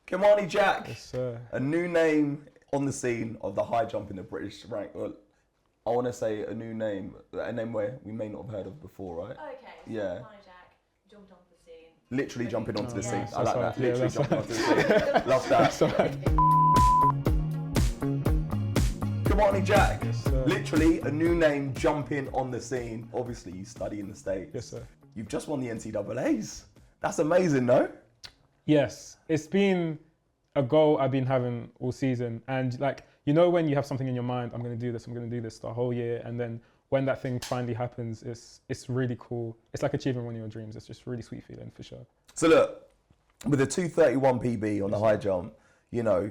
Kimani Jack, Yes, sir. a new name on the scene of the high jump in the British rank. Well, I want to say a new name, a name where we may not have heard of before, right? Okay, so Yeah. Kimani Jack jumped onto the scene. Literally jumping onto the scene. nice. I like That's that. right. Yeah, Literally that's jumping right. onto the scene. Love that. That's all right. Kimani Jack, Yes, sir. literally a new name jumping on the scene. Obviously, you study in the States. Yes, sir. You've just won the NCAAs. That's amazing, no? Yes, it's been a goal I've been having all season. And like, you know, when you have something in your mind, I'm going to do this the whole year. And then when that thing finally happens, it's really cool. It's like achieving one of your dreams. It's just really sweet feeling for sure. So look, with a 2:31 PB on the high jump, you know,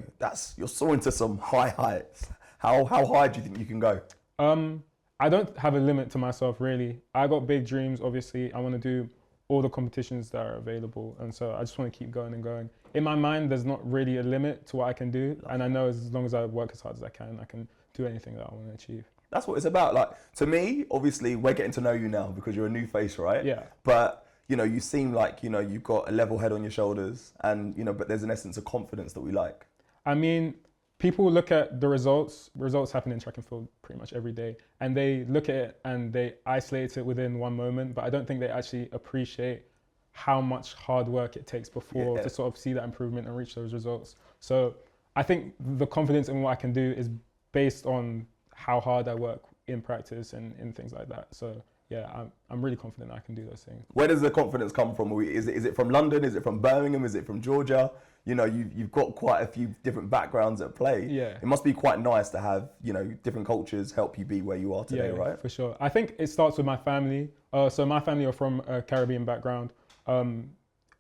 you're soaring to some high heights. How high do you think you can go? I don't have a limit to myself, really. I got big dreams, obviously. I want to do all the competitions that are available. And so I just want to keep going and going. In my mind, there's not really a limit to what I can do. And I know as long as I work as hard as I can do anything that I want to achieve. That's what it's about. Like, to me, obviously, we're getting to know you now because you're a new face, right? Yeah. But, you know, you seem like, you know, you've got a level head on your shoulders and, you know, but there's an essence of confidence that we like. I mean, people look at the results. Results happen in track and field pretty much every day. And they look at it and they isolate it within one moment. But I don't think they actually appreciate how much hard work it takes before to sort of see that improvement and reach those results. So I think the confidence in what I can do is based on how hard I work in practice and in things like that. So yeah, I'm really confident I can do those things. Where does the confidence come from? Is it from London? Is it from Birmingham? Is it from Georgia? You know, you've got quite a few different backgrounds at play. Yeah. It must be quite nice to have, you know, different cultures help you be where you are today, Yeah, right? for sure. I think it starts with my family. So my family are from a Caribbean background.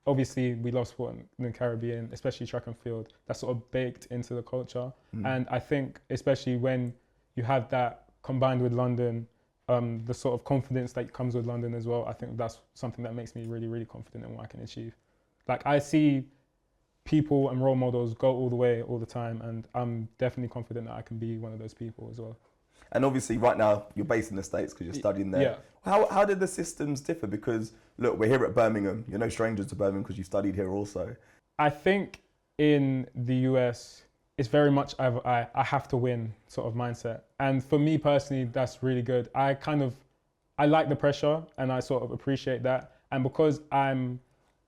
Obviously, we love sport in the Caribbean, especially track and field. That's sort of baked into the culture. And I think, especially when you have that combined with London, the sort of confidence that comes with London as well, I think that's something that makes me really, really confident in what I can achieve. Like, I see people and role models go all the way all the time, and I'm definitely confident that I can be one of those people as well. And obviously right now you're based in the States because you're studying there. Yeah. How did the systems differ? Because look, we're here at Birmingham. You're no strangers to Birmingham because you studied here also. I think in the US, it's very much I have to win sort of mindset. And for me personally, that's really good. I like the pressure and I sort of appreciate that. And because I'm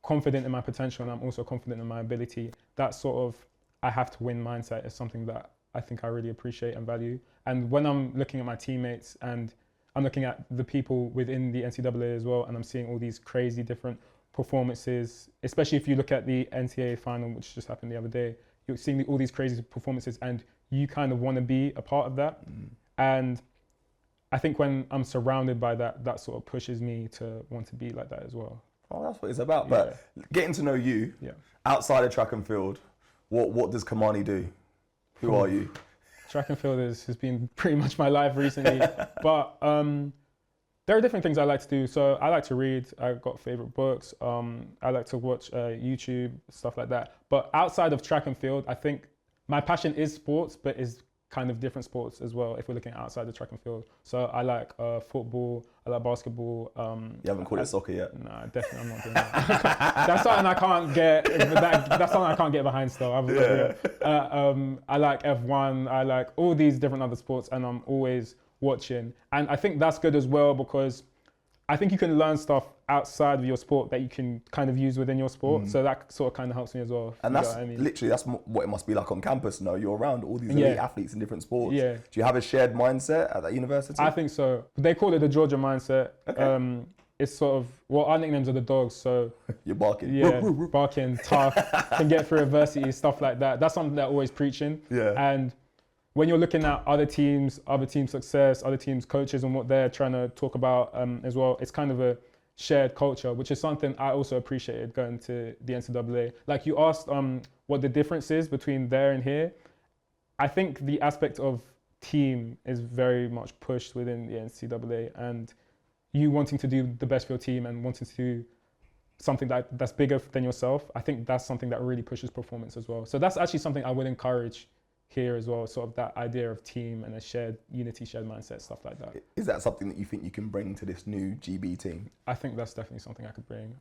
confident in my potential and I'm also confident in my ability, that sort of I have to win mindset is something that I think I really appreciate and value. And when I'm looking at my teammates and I'm looking at the people within the NCAA as well, and I'm seeing all these crazy different performances, especially if you look at the NCAA final, which just happened the other day, you're seeing all these crazy performances and you kind of want to be a part of that. And I think when I'm surrounded by that, that sort of pushes me to want to be like that as well. Oh, that's what it's about. But getting to know you, outside of track and field, what does Kimani do? Who are you? Track and field has been pretty much my life recently. But there are different things I like to do. So I like to read. I've got favorite books. I like to watch YouTube, stuff like that. But outside of track and field, I think my passion is sports, but is kind of different sports as well if we're looking outside the track and field. So I like football, I like basketball. You haven't called it soccer yet? No, definitely I'm not doing that. That's something I can't get, that's something I can't get behind still. I like F1, I like all these different other sports and I'm always watching. And I think that's good as well because I think you can learn stuff outside of your sport that you can kind of use within your sport. So that sort of kind of helps me as well. And that's literally, that's what it must be like on campus. No, you're around all these elite athletes in different sports. Yeah. Do you have a shared mindset at that university? I think so. They call it the Georgia mindset. Okay. It's sort of, well, our nicknames are the dogs, so. You're barking. Yeah, barking, tough, can get through adversity, stuff like that. That's something they're always preaching. Yeah. And when you're looking at other teams' success, other teams' coaches and what they're trying to talk about as well, it's kind of a shared culture, which is something I also appreciated going to the NCAA. Like you asked what the difference is between there and here. I think the aspect of team is very much pushed within the NCAA and you wanting to do the best for your team and wanting to do something that's bigger than yourself. I think that's something that really pushes performance as well. So that's actually something I would encourage here as well, sort of that idea of team and a shared unity, shared mindset, stuff like that. Is that something that you think you can bring to this new GB team? I think that's definitely something I could bring.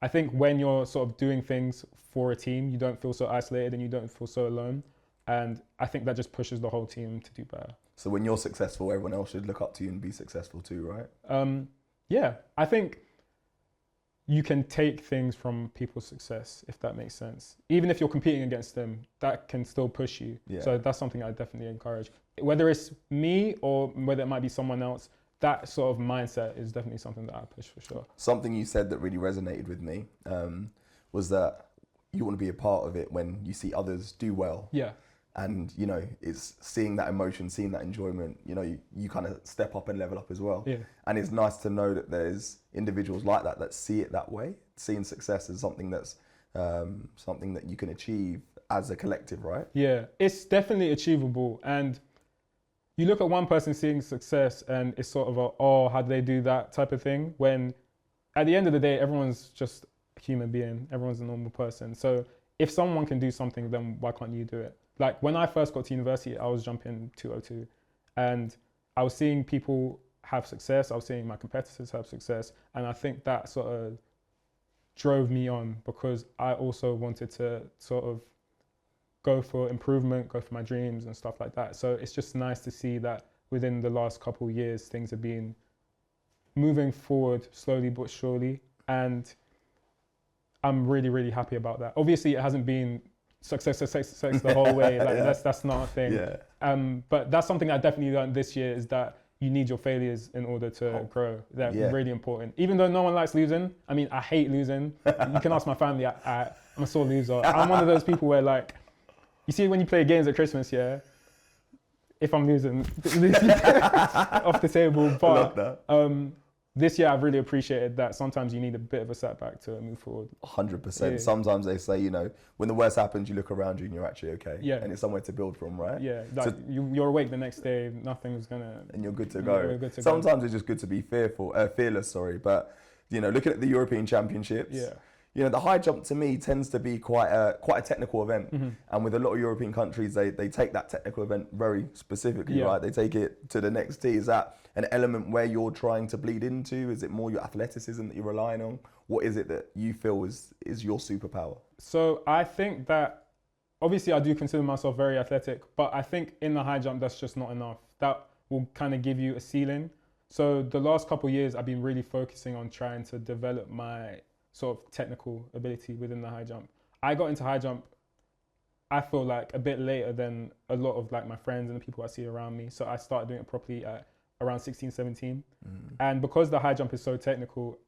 I think when you're sort of doing things for a team, you don't feel so isolated and you don't feel so alone. And I think that just pushes the whole team to do better. So when you're successful, everyone else should look up to you and be successful too, right? Yeah, I think you can take things from people's success, if that makes sense. Even if you're competing against them, that can still push you. Yeah. So that's something I definitely encourage. Whether it's me or whether it might be someone else, that sort of mindset is definitely something that I push for sure. Something you said that really resonated with me was that you want to be a part of it when you see others do well. Yeah. And, you know, it's seeing that emotion, seeing that enjoyment, you know, you kind of step up and level up as well. Yeah. And it's nice to know that there's individuals like that see it that way, seeing success as something that's something that you can achieve as a collective, right? Yeah, it's definitely achievable. And you look at one person seeing success and it's sort of a, oh, how do they do that type of thing? When at the end of the day, everyone's just a human being. Everyone's a normal person. So if someone can do something, then why can't you do it? Like when I first got to university, I was jumping 202 and I was seeing people have success. I was seeing my competitors have success. And I think that sort of drove me on because I also wanted to sort of go for improvement, go for my dreams and stuff like that. So it's just nice to see that within the last couple of years, things have been moving forward slowly but surely. And I'm really, really happy about that. Obviously, it hasn't been success the whole way. Like Yeah. that's not a thing. Yeah. But that's something I definitely learned this year is that you need your failures in order to grow. They're really important. Even though no one likes losing. I mean, I hate losing. You can ask my family. I'm a sore loser. I'm one of those people where like, you see when you play games at Christmas, yeah, if I'm losing, off the table. But I love that. this year I've really appreciated that sometimes you need a bit of a setback to move forward. 100%. Yeah. Sometimes they say, you know, when the worst happens, you look around you and you're actually okay. Yeah. And it's somewhere to build from, right? Yeah, like So- you're awake the next day, nothing's gonna... And you're good to Yeah, go. we're good to go. Sometimes it's just good to be fearless, but, you know, looking at the European Championships, Yeah. you know, the high jump to me tends to be quite a technical event. Mm-hmm. And with a lot of European countries, they take that technical event very specifically, Yeah. right? They take it to the next tee. Is that an element where you're trying to bleed into? Is it more your athleticism that you're relying on? What is it that you feel is your superpower? So I think that, obviously I do consider myself very athletic, but I think in the high jump, that's just not enough. That will kind of give you a ceiling. So the last couple of years, I've been really focusing on trying to develop my sort of technical ability within the high jump. I got into high jump, I feel like a bit later than a lot of like my friends and the people I see around me. So I started doing it properly at around 16, 17. And because the high jump is so technical,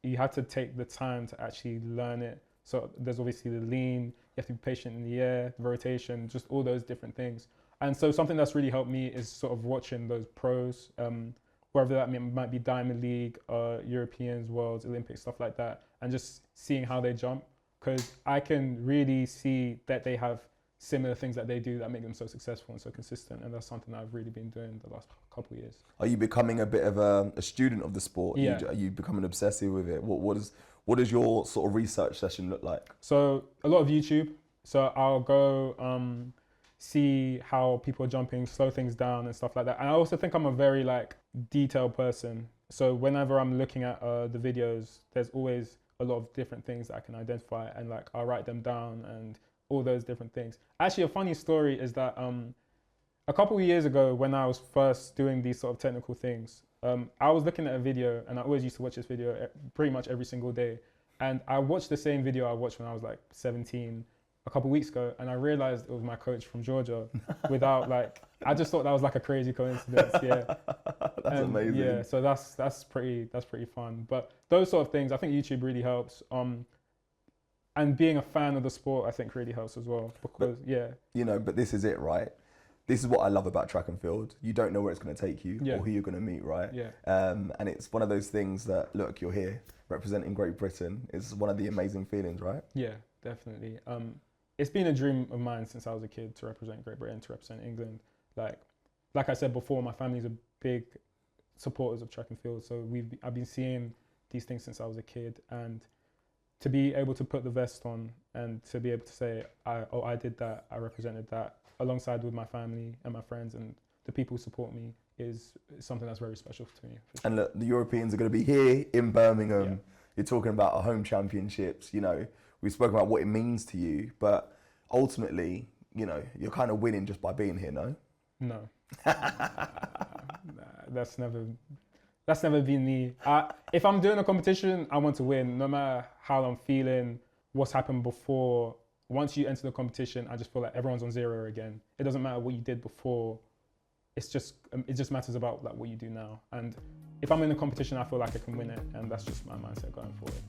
you have to take the time to actually learn it. So there's obviously the lean, you have to be patient in the air, the rotation, just all those different things. And so something that's really helped me is sort of watching those pros, whether that might be Diamond League, Europeans, Worlds, Olympics, stuff like that, and just seeing how they jump. Because I can really see that they have similar things that they do that make them so successful and so consistent. And that's something I've really been doing the last couple of years. Are you becoming a bit of a student of the sport? Yeah. Are you becoming obsessive with it? What does your sort of research session look like? So a lot of YouTube. So I'll go see how people are jumping, slow things down and stuff like that. And I also think I'm a very like detailed person. So whenever I'm looking at the videos, there's always a lot of different things that I can identify and like I'll write them down and all those different things. Actually, a funny story is that a couple of years ago when I was first doing these sort of technical things, I was looking at a video and I always used to watch this video pretty much every single day. And I watched the same video I watched when I was like 17 a couple of weeks ago, and I realized it was my coach from Georgia without like, I just thought that was like a crazy coincidence, yeah. That's amazing. Yeah, so that's pretty fun. But those sort of things, I think YouTube really helps. And being a fan of the sport, I think really helps as well because, You know, but this is it, right? This is what I love about track and field. You don't know where it's going to take you or who you're going to meet, right? Yeah. And it's one of those things that, look, you're here representing Great Britain. It's one of the amazing feelings, right? Yeah, definitely. It's been a dream of mine since I was a kid to represent Great Britain, to represent England. Like I said before, my family's a big supporters of track and field. So I've been seeing these things since I was a kid, and to be able to put the vest on and to be able to say, I did that, I represented that, alongside with my family and my friends and the people who support me is something that's very special to me. For sure. And look, the Europeans are going to be here in Birmingham. you're talking about our home championships. You know, we've spoken about what it means to you, but ultimately, you know, you're kind of winning just by being here, no? No. That's never been me. If I'm doing a competition, I want to win, no matter how I'm feeling, what's happened before. Once you enter the competition, I just feel like everyone's on zero again. It doesn't matter what you did before. It just matters about like what you do now. And if I'm in a competition, I feel like I can win it, and that's just my mindset going forward.